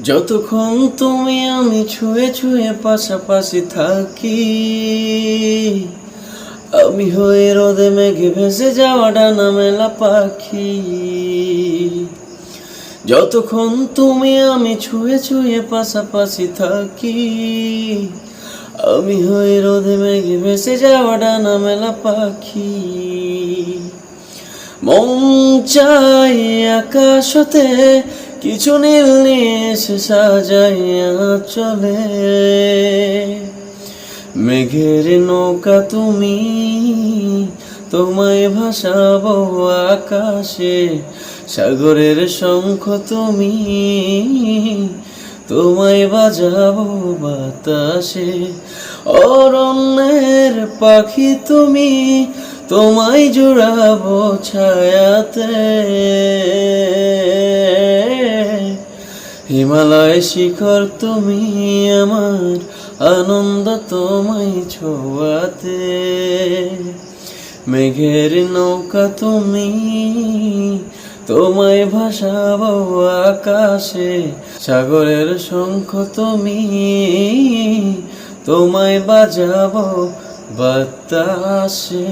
যতক্ষণ তুমি আমি ছুঁয়ে ছুঁয়ে পাশাপাশি থাকি, আমি হয়ে রোদে মেঘে ভেসে যাওয়া ডানা মেলা পাখি। যতক্ষণ তুমি আমি ছুঁয়ে ছুঁয়ে পাশাপাশি থাকি, আমি হয়ে রোদে মেঘে ভেসে যাওয়া ডানা মেলা পাখি। মন চাই আকাশ হতে কিছু নীল নিয়ে এসে সাজাইয়া চলে, মেঘের নৌকা তুমি, তোমায় ভাসাবো আকাশে। সাগরের শঙ্খ তুমি, তোমায় বাজাবো বাতাসে। অরণ্যের পাখি তুমি, তোমায় জুড়াবো ছায়াতে। হিমালয় শিখর তুমি, আমার আনন্দ তোমায় ছোঁয়াতে। মেঘের নৌকা তুমি, তোমায় ভাসাবো আকাশে। সাগরের শঙ্খ তুমি, তোমায় বাজাবো বাতাসে।